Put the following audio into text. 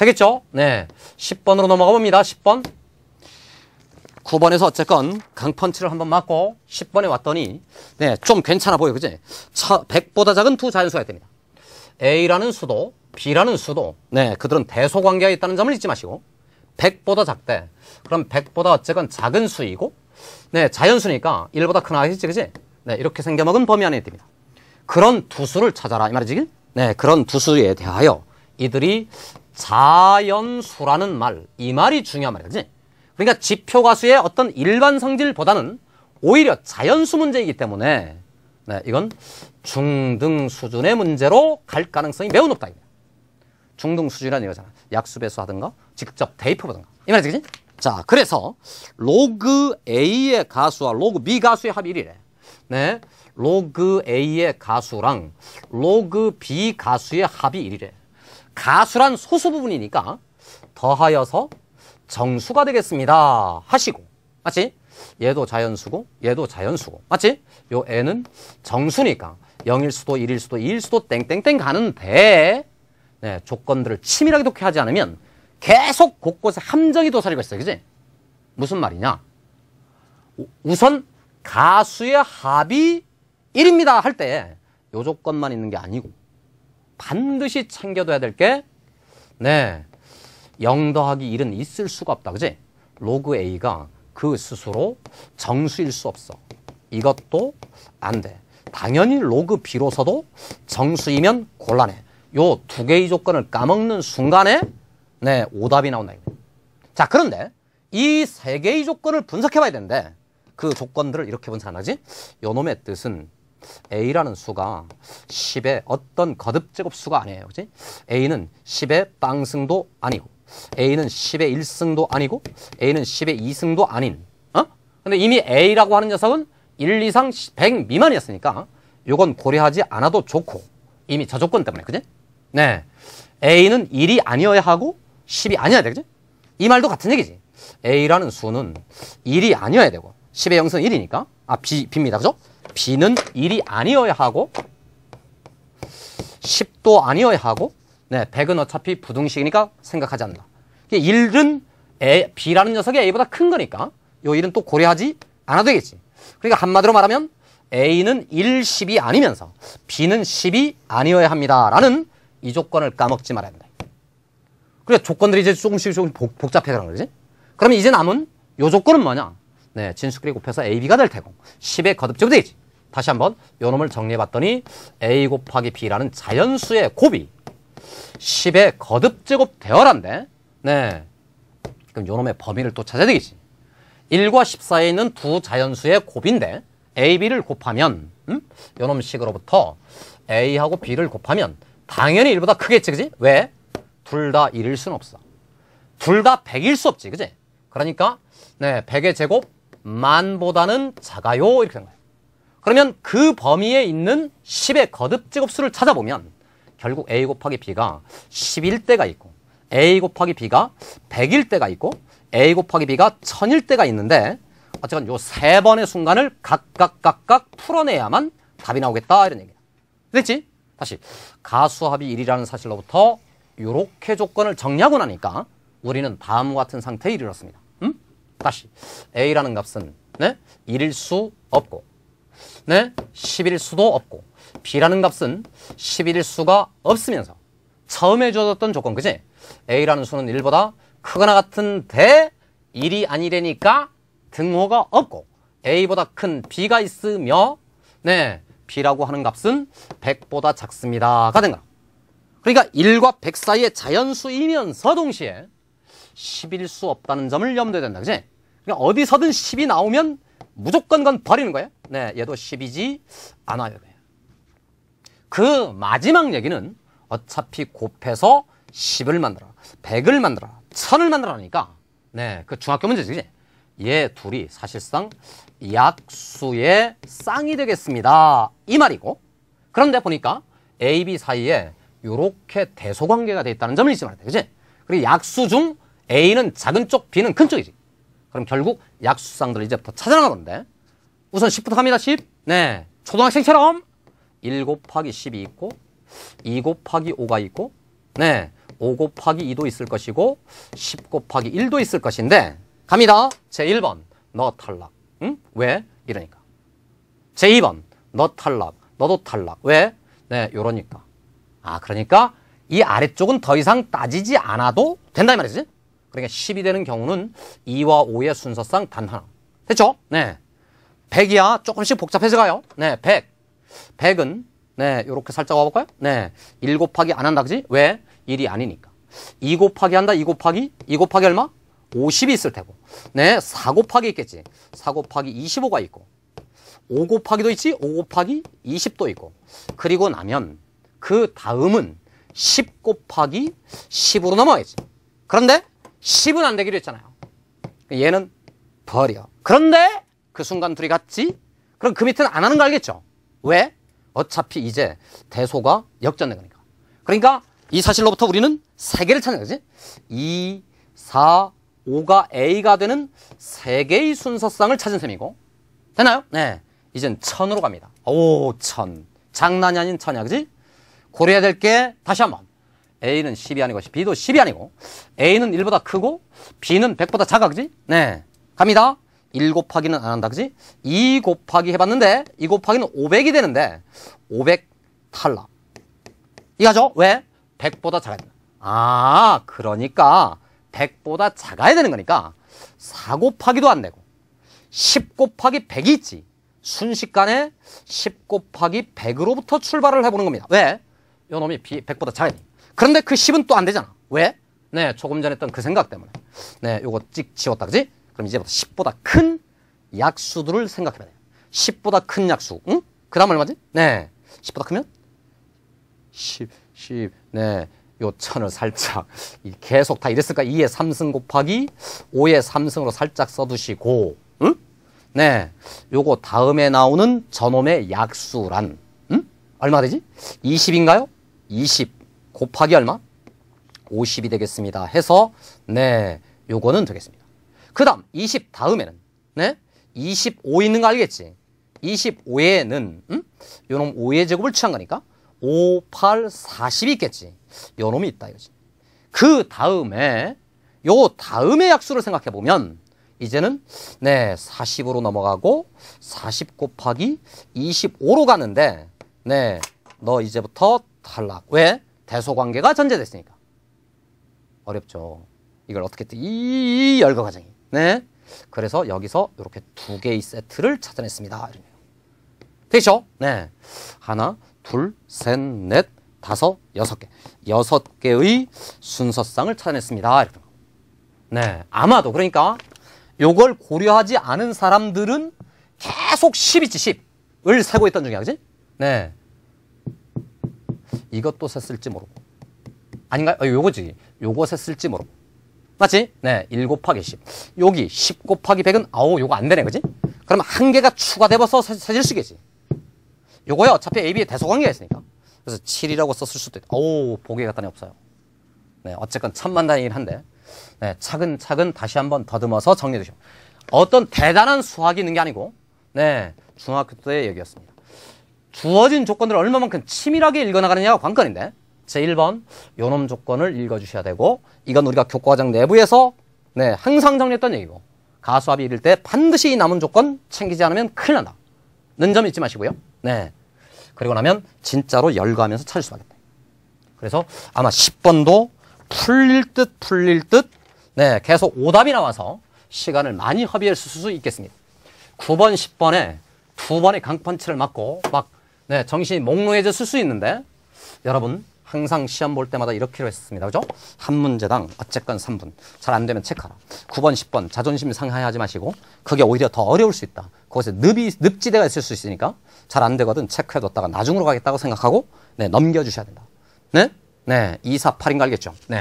되겠죠? 네. 10번으로 넘어가 봅니다. 10번. 9번에서 어쨌건 강펀치를 한번 맞고 10번에 왔더니 네, 좀 괜찮아 보여. 그지? 100보다 작은 두 자연수가 있답니다. A라는 수도, B라는 수도, 네, 그들은 대소관계가 있다는 점을 잊지 마시고 100보다 작대. 그럼 100보다 어쨌건 작은 수이고 네, 자연수니까 1보다 큰 하겠지, 그지? 네, 이렇게 생겨먹은 범위 안에 있답니다. 그런 두 수를 찾아라 이 말이지. 네, 그런 두 수에 대하여 이들이 자연수라는 말, 이 말이 중요한 말이지. 그러니까 지표가수의 어떤 일반 성질보다는 오히려 자연수 문제이기 때문에 네, 이건 중등 수준의 문제로 갈 가능성이 매우 높다. 중등 수준이라는 이거잖아. 약수배수 하든가 직접 대입해 보든가 이 말이지, 그치? 자, 그래서 로그 A의 가수와 로그 B 가수의 합이 1이래. 네, 로그 A의 가수랑 로그 B 가수의 합이 1이래. 가수란 소수 부분이니까 더하여서 정수가 되겠습니다 하시고, 맞지? 얘도 자연수고 얘도 자연수고, 맞지? 요 N은 정수니까 0일 수도 1일 수도 2일 수도 땡땡땡 가는데 네, 조건들을 치밀하게 독해하지 않으면 계속 곳곳에 함정이 도사리고 있어요. 그지? 무슨 말이냐? 우선 가수의 합이 1입니다 할 때 요 조건만 있는 게 아니고 반드시 챙겨둬야 될 게 네, 0 더하기 1은 있을 수가 없다. 그지? 로그 A가 그 스스로 정수일 수 없어. 이것도 안 돼. 당연히 로그 B로서도 정수이면 곤란해. 요 두 개의 조건을 까먹는 순간에 네, 오답이 나온다. 자, 그런데 이 세 개의 조건을 분석해 봐야 되는데 그 조건들을 이렇게 분석하지? 요 놈의 뜻은 A라는 수가 10의 어떤 거듭제곱수가 아니에요. 그치? A는 10의 빵승도 아니고 A는 10의 1승도 아니고 A는 10의 2승도 아닌 근데 이미 A라고 하는 녀석은 1 이상 100 미만이었으니까 요건 고려하지 않아도 좋고 이미 저 조건 때문에, 그지? 네, A는 1이 아니어야 하고 10이 아니어야 돼, 그지? 이 말도 같은 얘기지. A라는 수는 1이 아니어야 되고 10의 0승은 1이니까 B입니다, 그죠? B는 1이 아니어야 하고 10도 아니어야 하고 네, 100은 어차피 부등식이니까 생각하지 않는다. 1은 B라는 녀석이 A보다 큰 거니까 요 1은 또 고려하지 않아도 되겠지. 그러니까 한마디로 말하면 A는 1, 10이 아니면서 B는 10이 아니어야 합니다 라는 이 조건을 까먹지 말아야 된다. 그러니까 조건들이 이제 조금씩 복잡해가는 거지. 그러면 이제 남은 요 조건은 뭐냐? 네, 진수끼리 곱해서 AB가 될 테고 10의 거듭제곱 되겠지. 다시 한번 요 놈을 정리해봤더니 A 곱하기 B라는 자연수의 곱이 10의 거듭제곱 되어란데 네, 그럼 요 놈의 범위를 또 찾아야 되겠지. 1과 10 사이에 있는 두 자연수의 곱인데 A, B를 곱하면 요 놈 식으로부터 A하고 B를 곱하면 당연히 1보다 크겠지, 그지? 왜? 둘 다 1일 수는 없어. 둘 다 100일 수 없지, 그지? 그러니까 네, 100의 제곱 만보다는 작아요 이렇게 되는 거예요. 그러면 그 범위에 있는 10의 거듭제곱수를 찾아보면 결국 A 곱하기 B가 10일 때가 있고 A 곱하기 B가 100일 때가 있고 A 곱하기 B가 1000일 때가 있는데 어쨌든 요 세 번의 순간을 각각 풀어내야만 답이 나오겠다 이런 얘기야. 됐지? 다시 가수합이 1이라는 사실로부터 요렇게 조건을 정리하고 나니까 우리는 다음과 같은 상태에 이르렀습니다. 다시 A라는 값은 네? 1일 수 없고 네? 10일 수도 없고 B라는 값은 11일 수가 없으면서 처음에 주어졌던 조건, 그지? A라는 수는 1보다 크거나 같은데 1이 아니래니까 등호가 없고 A보다 큰 B가 있으며 네, B라고 하는 값은 100보다 작습니다가 된 거야. 그러니까 1과 100 사이의 자연수이면서 동시에 10일 수 없다는 점을 염두에 둔다, 그지? 그러니까 어디서든 10이 나오면 무조건 건 버리는 거예요. 네, 얘도 10이지 않아요. 그 마지막 얘기는 어차피 곱해서 10을 만들어, 100을 만들어, 1000을 만들어라니까 네, 그 중학교 문제지, 그지? 얘 둘이 사실상 약수의 쌍이 되겠습니다 이 말이고, 그런데 보니까 A, B 사이에 요렇게 대소관계가 돼 있다는 점을 잊지 말아야 돼, 그지? 그리고 약수 중 A는 작은 쪽, B는 큰 쪽이지. 그럼 결국 약수쌍들을 이제부터 찾아나갈 건데 우선 10부터 갑니다. 10. 네, 초등학생처럼 1 곱하기 10이 있고 2 곱하기 5가 있고 네, 5 곱하기 2도 있을 것이고 10 곱하기 1도 있을 것인데 갑니다. 제1번 너 탈락. 응? 왜? 이러니까. 제2번 너 탈락. 너도 탈락. 왜? 네, 요러니까. 아, 그러니까 이 아래쪽은 더 이상 따지지 않아도 된다 이 말이지. 그러니까 10이 되는 경우는 2와 5의 순서상 단 하나. 됐죠? 네. 100이야. 조금씩 복잡해져 가요. 네, 100. 100은 네, 요렇게 살짝 와볼까요? 네. 1 곱하기 안 한다, 그지? 왜? 1이 아니니까. 2 곱하기 한다, 2 곱하기 얼마? 50이 있을 테고. 네, 4 곱하기 있겠지. 4 곱하기 25가 있고. 5 곱하기도 있지? 5 곱하기 20도 있고. 그리고 나면 그 다음은 10 곱하기 10으로 넘어가겠지. 그런데 10은 안 되기로 했잖아요. 얘는 버려. 그런데 그 순간 둘이 같지? 그럼 그 밑에는 안 하는 거 알겠죠? 왜? 어차피 이제 대소가 역전된 거니까. 그러니까 이 사실로부터 우리는 3개를 찾는 거지. 2, 4, 5가 A가 되는 3개의 순서상을 찾은 셈이고. 되나요? 네. 이젠 1000으로 갑니다. 오, 1000. 장난이 아닌 1000이야, 그지? 고려해야 될 게 다시 한번. A는 10이 아니고 B도 10이 아니고 A는 1보다 크고 B는 100보다 작아, 그지? 네. 갑니다. 1 곱하기는 안 한다, 그지? 2 곱하기 해봤는데 2 곱하기는 500이 되는데 500 탈락. 이거죠? 왜? 100보다 작아야 된다. 아, 그러니까 100보다 작아야 되는 거니까 4 곱하기도 안 되고 10 곱하기 100이 있지. 순식간에 10 곱하기 100으로부터 출발을 해보는 겁니다. 왜? 요 놈이 100보다 작아야 돼. 그런데 그 10은 또 안 되잖아. 왜? 네, 조금 전에 했던 그 생각 때문에. 네, 요거 찍 지웠다, 그지? 그럼 이제부터 10보다 큰 약수들을 생각해봐야 돼요. 10보다 큰 약수, 응? 그 다음 얼마지? 네, 10보다 크면? 10, 네, 요 1000을 살짝, 계속 다 이랬을까? 2의 3승 곱하기 5의 3승으로 살짝 써두시고, 응? 네, 요거 다음에 나오는 저놈의 약수란, 응? 얼마 되지? 20인가요? 20 곱하기 얼마? 50이 되겠습니다. 해서, 네, 요거는 되겠습니다. 그 다음 20 다음에는 네? 25 있는 거 알겠지? 25에는 요놈 5의 제곱을 취한 거니까 5, 8, 40이 있겠지. 요놈이 있다 이거지. 그 다음에 요 다음의 약수를 생각해 보면 이제는 네 40으로 넘어가고 40 곱하기 25로 가는데 네 너 이제부터 탈락. 왜? 대소관계가 전제됐으니까. 어렵죠. 이걸 어떻게 이 열거 과정이. 네. 그래서 여기서 이렇게 2개의 세트를 찾아냈습니다. 되죠? 네. 하나, 둘, 셋, 넷, 다섯, 6개. 6개의 순서상을 찾아냈습니다. 네. 아마도 그러니까 요걸 고려하지 않은 사람들은 계속 10 있지, 10을 세고 있던 중이야. 그지? 네. 이것도 셌을지 모르고. 아닌가요? 요거지. 요거 셌을지 모르고. 맞지? 네, 1 곱하기 10. 여기 10 곱하기 100은 아우 요거 안 되네, 그지? 그러면 한 개가 추가돼서 세질 수 있겠지. 요거요, 어차피 AB의 대소관계가 있으니까. 그래서 7이라고 썼을 수도 있다. 오, 보기에 갖다니 없어요. 네, 어쨌건 천만다행이긴 한데, 네, 차근차근 다시 한번 더듬어서 정리해 주시고. 어떤 대단한 수학이 있는 게 아니고, 네, 중학교 때의 얘기였습니다. 주어진 조건들을 얼마만큼 치밀하게 읽어나가느냐가 관건인데, 제1번 요놈 조건을 읽어주셔야 되고, 이건 우리가 교과과정 내부에서 네, 항상 정리했던 얘기고, 가수합이 이를 때 반드시 이 남은 조건 챙기지 않으면 큰일 난다 는 점 잊지 마시고요. 네. 그리고 나면 진짜로 열거하면서 찾을 수밖에 없다. 그래서 아마 10번도 풀릴 듯 네, 계속 오답이 나와서 시간을 많이 허비할 수 있겠습니다. 9번, 10번에 2번의 강펀치를 맞고 막 네, 정신이 몽롱해졌을 수 있는데, 여러분 항상 시험 볼 때마다 이렇게로 했습니다. 그죠? 한 문제당 어쨌건 3분. 잘 안 되면 체크하라. 9번, 10번 자존심 상하하지 마시고, 그게 오히려 더 어려울 수 있다. 그것에 늪지대가 있을 수 있으니까 잘 안 되거든 체크해뒀다가 나중으로 가겠다고 생각하고 네, 넘겨주셔야 된다. 네? 네, 2, 4, 8인 거 알겠죠? 네.